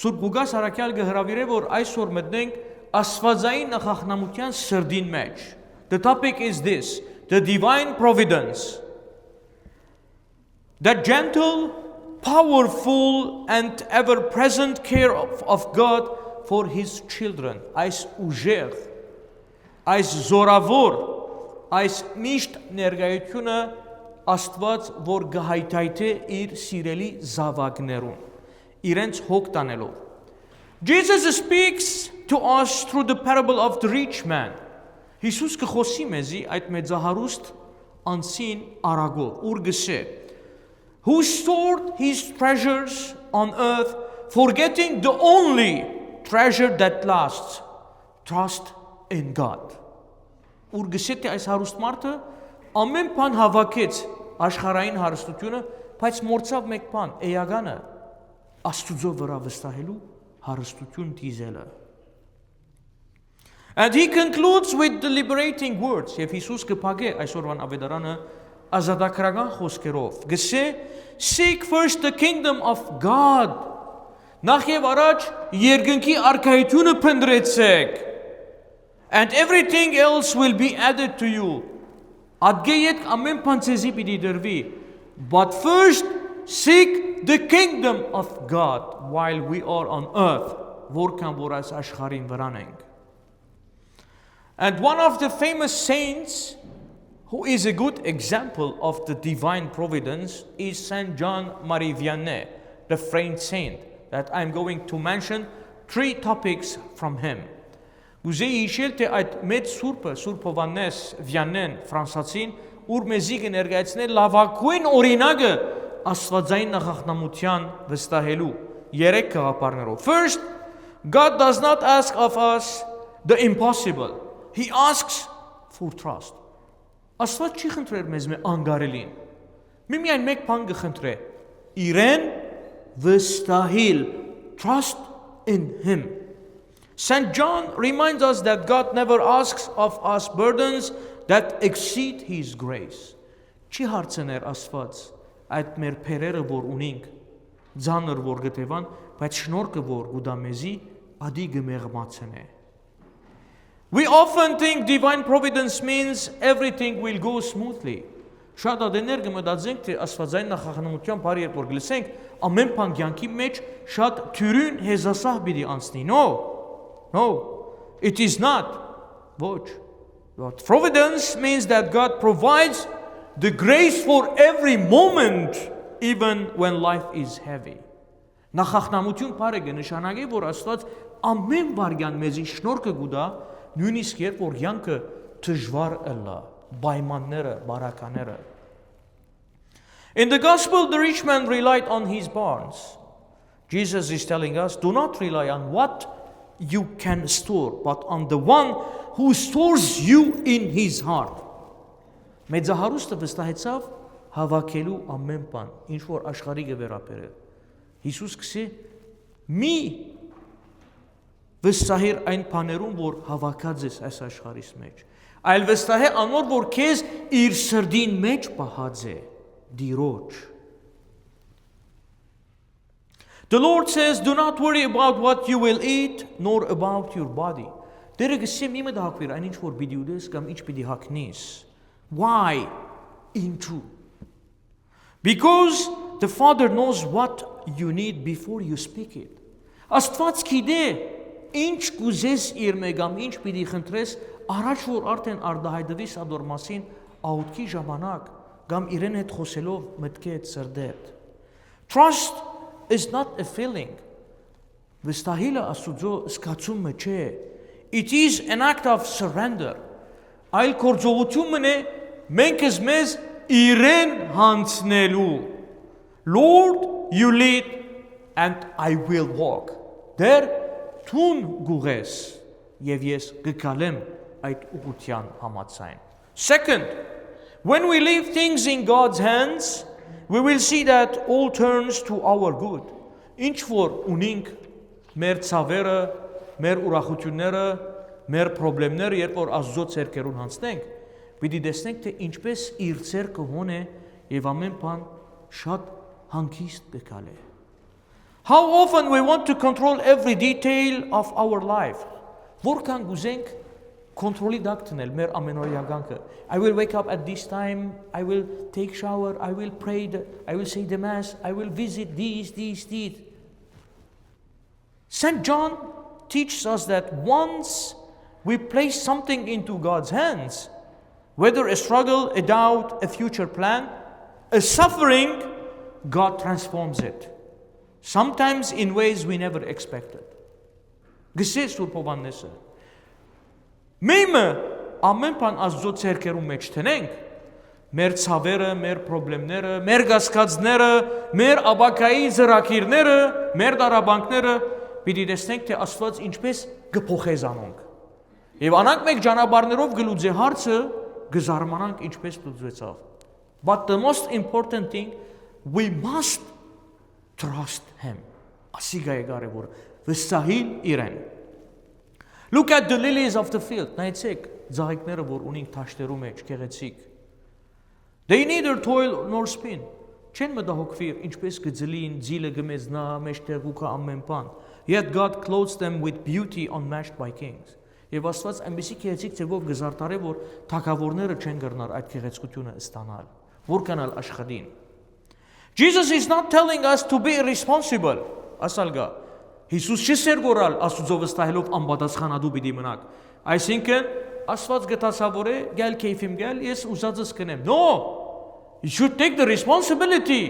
Սուրբ Ղուկաս Արաքյալ գհրավիրե, որ այսօր մտնենք աստվածային նախախնամության սրդին մեջ. The topic is this, the divine providence. That gentle, powerful and ever-present care of God for his children. Այս ուժեղ, այս զորավոր, այս միշտ ներկայությունը Աստված, որ գահայթայթ է իր սիրելի զավակներուն, իրենց հոգ տանելով. Jesus speaks to us through the parable of the rich man. Հիսուս կխոսի մեզի այդ մեծահարուստ անցին արագով, ուր գսե, who stored his treasures on earth, forgetting the only treasure that lasts, trust in God. Ուր գսե թե այս հարուստ մարդը ամեն բան հավաքեց աշխարհային հարստությունը, բայց մոռացավ մեկ բան, էականը Աստուծո վրա վստահելու հարստություն դիզելը. And he concludes with the liberating words. Եվ Հիսուս կփակե այսօրվան ավետարանը ազատագրական խոսքերով. Գսե, seek first the kingdom of God. Նախ եւ առաջ երկնքի արքայությունը փնտրեցեք. And everything else will be added to you. Ադգեյետ ամեն բան ցեզի պիտի դրվի. But first seek the kingdom of God while we are on earth. Որքան որ այս աշխարհին վրան ենք. And one of the famous saints who is a good example of the divine providence is Saint John Marie Vianney, the French saint, that I'm going to mention 3 topics from him. Ուզեի հիշել, թե այդ մեծ սուրբը, Սուրբ Հովհաննես Վիաննեն ֆրանսացին, ուր մեզի կներկայացնել լավագույն օրինակը աստվածային նախախնամության վստահելու 3 գաղափարներով. First, God does not ask of us the impossible. He asks for trust. Աստված չի խնդրեր մեզ անգարելին. Միայն մեկ բան կխնդրե. Իրեն վստահել, trust in him. St. John reminds us that God never asks of us burdens that exceed his grace. Չի հարցներ Աստված այդ մեր փերերը, որ ունենք, ձանր որ գտևան, բայց շնորհքը որ գուտա մեզի, ադի գմեղմացնե. We often think divine providence means everything will go smoothly. Շատ ադեներ կմտածենք, թե աստվածային նախախնամության բարի երբ որ գլսենք, ամեն բան կյանքի մեջ շատ թյուրին հեզասահ պիտի անցնի. No, it is not. Ոչ. But providence means that God provides the grace for every moment, even when life is heavy. Նախախնամություն բարը կնշանակի, որ Աստված ամեն վարյան մեզի շնորհքը գուտա, նույնիսկ երբ որ կյանքը դժվար ըլլա, պայմանները, բարակաները. In the gospel, the rich man relied on his barns. Jesus is telling us, do not rely on what you can store, but on the one who stores you in his heart. Մեծահարուստը վստահեցավ հավաքելու ամեն բան, ինչ որ աշխարհի կվերապերել. Հիսուս կսի մի վստահեր այն բաներում, որ հավաքած ես այս աշխարհիս մեջ, այլ վստահե անոր, որ քեզ իր սրդին մեջ պահած է, դիրոջ. The Lord says, do not worry about what you will eat, nor about your body. Դերը գսի մի մտահոգվիր, այն ինչ որ պիտի ուտես կամ ինչ պիտի հագնես. Why? Into. Because the Father knows what you need before you speak it. Աստված գիտե ինչ կուզես իր մեգամ, ինչ պիտի խնդրես, առաջ որ արդեն արդահայտվի սադոր մասին աուտքի ժամանակ, կամ իրեն հետ խոսելով մտքեդ սրդեդ. Trust is not a feeling. Վստահելը Աստուծո զգացումը չէ. It is an act of surrender. Այլ գործողությունն է մենք մեզ իրեն հանձնելու. Lord, you lead and I will walk. Դեր թուն գուղես եւ ես գկալեմ այդ ուղղության համաձայն. Second, when we leave things in God's hands, we will see that all turns to our good. Ինչ որ ունենք մեր ցավերը, մեր ուրախությունները, մեր խնդիրները, երբ որ Աստծո ցերկերուն հանցնենք, պիտի տեսնենք, թե ինչպես իր ցերկը հոն է եւ ամեն բան շատ հանգիստ կգալի. How often we want to control every detail of our life. Որքան գուզենք control-ի դակ տնել մեր ամենօրյա կյանքը. I will wake up at this time, I will take shower, I will pray, I will say the mass, I will visit this. St. John teaches us that once we place something into God's hands, whether a struggle, a doubt, a future plan, a suffering, God transforms it. Sometimes in ways we never expected. Գսե Սուրբ Հովհաննեսը Մեմը ամեն բան Աստծո ցերկերում մեջ տնենք մեր ցավերը, մեր խնդիրները, մեր գասկածները, մեր աբակայի ծրագիրները, մեր դարաբանքները պիտի տեսնենք թե Աստված ինչպես կփոխե զանոնք եւ անանք մեկ ճանապարհներով գլուծե հարցը գզարմանանք ինչպես լուծվեցավ. But the most important thing, we must trust him. Ասիգա է կարևոր վստահիլ իրեն. Look at the lilies of the field. Նայեցեք ձաղիկները, որ ունին թաշտերու մեջ գեղեցիկ. They neither toil nor spin. Չեն մտահոգվիր ինչպես գծլին, ձիլը գմեզնա, մեջտեղ ուքա ամեն բան. Yet God clothes them with beauty unmatched by kings. Եվ Աստված այնպեսի գեղեցիկ ձևով գզարտարե, որ թագավորները չեն կրնար այդ գեղեցկությունը ստանալ. Որքանալ աշխատին. Jesus is not telling us to be irresponsible. Ասալգա. Հիսուս չի սերգորալ Աստուծո վստահելով անպատասխանատու պիտի մնաք. Այսինքն Աստված գտասավոր է, գալ քեյֆիմ գալ, ես ուզածս կնեմ. No. You should take the responsibility.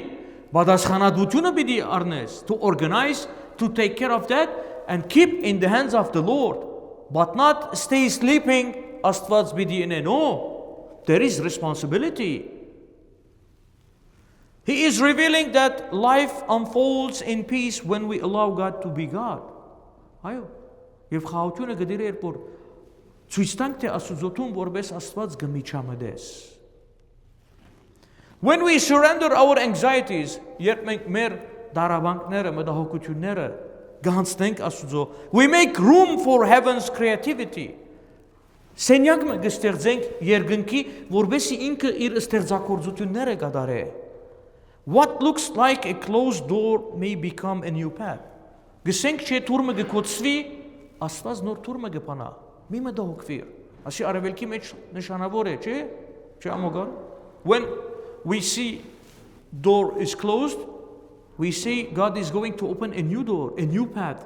Պատասխանատվությունը պիտի առնես to organize, to take care of that and keep in the hands of the Lord. But not stay sleeping Աստված պիտի ինե. No. There is responsibility. He is revealing that life unfolds in peace when we allow God to be God. Այո, եւ խաղաղությունը գդիրը երբ որ ցույց տանք թե Աստծոթուն որպես Աստված գմիջամդես. When we surrender our anxieties, երբ մենք մեր դարաբանքները, մտահոգությունները գանցնենք Աստծո, we make room for heaven's creativity. Սենյակ մենք ստեղծենք երկնքի, որովհետեւ ինքը իր ստեղծագործությունները կատարե. What looks like a closed door may become a new path. Գսենք չէ թուրմը գկոծվի, Աստված նոր թուրմը գփանա. Մի մտահոգվիր. Ասի արևելքի մեջ նշանավոր է, չէ՞? Չէ՞ ամոգար։ When we see door is closed, we see God is going to open a new door, a new path.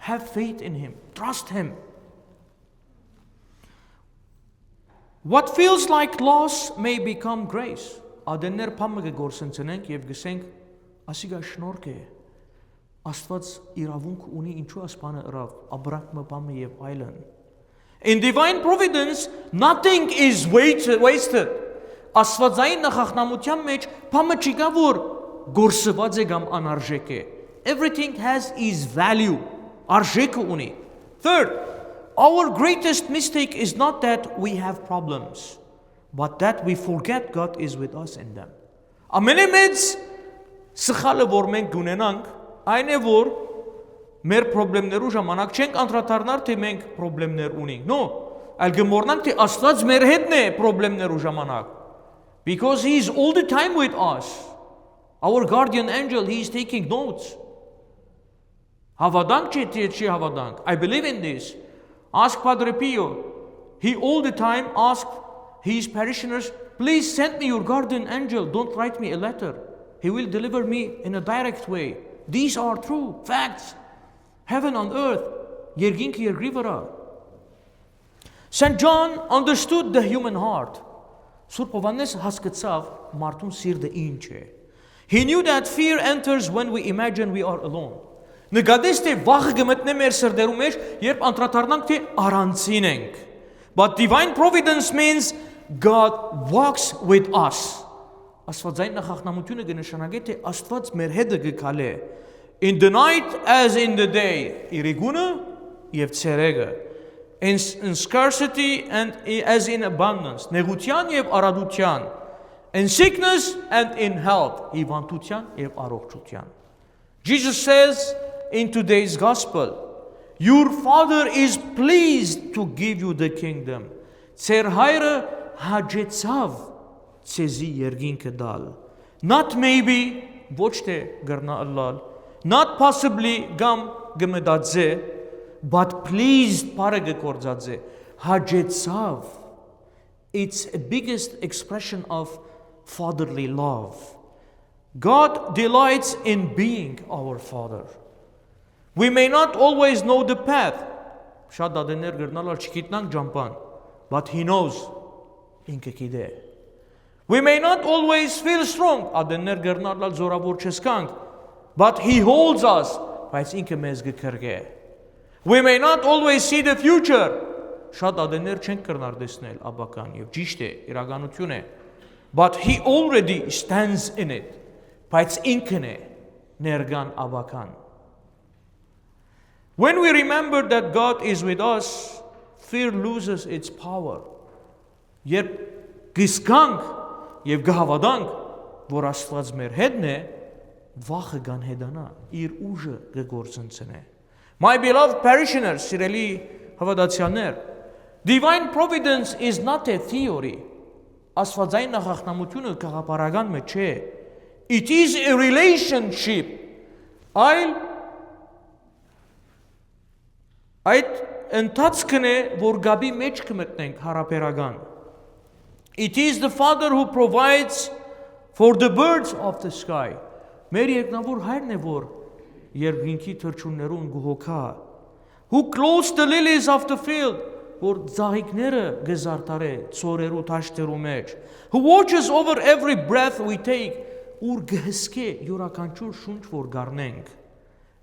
Have faith in him. Trust him. What feels like loss may become grace. Ադեններ փամը կգործընծնենք եւ գսենք ասիգա շնորհք է Աստված իրավունք ունի ինչու ասպանը ըրավ աբրակմը փամը եւ այլն. In divine providence nothing is wasted. Աստվածային նախախնամության մեջ փամը չի գա որ գործված է կամ անարժեք է. Everything has its value. Արժեքը ունի. Third, our greatest mistake is not that we have problems, but that we forget God is with us in them. Ամենամեծ սխալը որ մենք ունենանք, այն է որ մեր խնդիրներու ժամանակ չենք անդրադառնալ թե մենք խնդիրներ ունենք. No, այլ գմորնանք թե Աստված մեր հետն է խնդիրներու ժամանակ. Because he is all the time with us. Our guardian angel, he is taking notes. Հավատանք չի հավատանք. I believe in this. Ask Padre Pio. He all the time asked his parishioners, please send me your guardian angel. Don't write me a letter. He will deliver me in a direct way. These are true facts. Heaven on earth. Yerginki yergrivara. St. John understood the human heart. Սուրբ Հովհաննեսը հասկացավ մարդուն սիրտը ինչ է. He knew that fear enters when we imagine we are alone. Նկատեց թե վախը գմտնե մեր սրտերու մեջ, երբ անդրադառնանք թե առանցին ենք. But divine providence means God walks with us. Աստվածային նախախնամությունը կնշանակի թե Աստված մեր հետ կգալե. In the night as in the day. Իրիկունը եւ ցերեգը. In scarcity and as in abundance. Նեղության եւ արադության. In sickness and in health. Հիվանդության եւ առողջության. Jesus says in today's gospel, your father is pleased to give you the kingdom. Ձեր հայրը հաջեցավ ցեզի երկինքը դալ. Not maybe, ոչ թե գրնա ըլլալ. not possibly gam gmedadze, but pleased paragekordadze. Hajetsav. It's a biggest expression of fatherly love. God delights in being our Father. We may not always know the path. But He knows. We may not always feel strong. But He holds us. We may not always see the future. But He already stands in it. When we remember that God is with us, fear loses its power. Երբ գիսկանք եւ գհավադանք, որ Աստված մեր հետն է, վախը գանհետանա, իր ուժը կգործընծնե. My beloved parishioners, սիրելի հավատացյալներ, divine providence is not a theory. Աստվածային նախախնամությունը գաղափարական մեջ չէ. It is a relationship. Այդ ընթացքն է, որ գաբի մեջ կմտնենք հարաբերական. It is the Father who provides for the birds of the sky. Մեր երկնավոր հայրն է, որ երկինքի թռչուններուն գուհոքա. Who clothes the lilies of the field, որ ծաղիկները գզարտարե ծորերու թաշտերու մեջ. Who watches over every breath we take, ուր գհսկե յուրաքանչյուր շունչ որ գառնենք.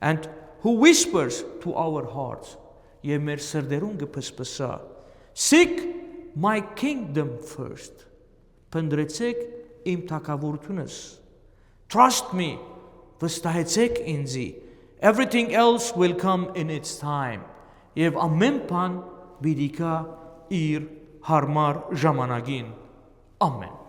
And who whispers to our hearts, եւ մեր սրդերուն գփսփսա. Seek my kingdom first. Փնտրեցեք իմ թագավորությունս. Trust me. Վստահեցեք ինձի. Everything else will come in its time. Եվ ամեն բան պիտի գա իր հարմար ժամանակին. Ամեն.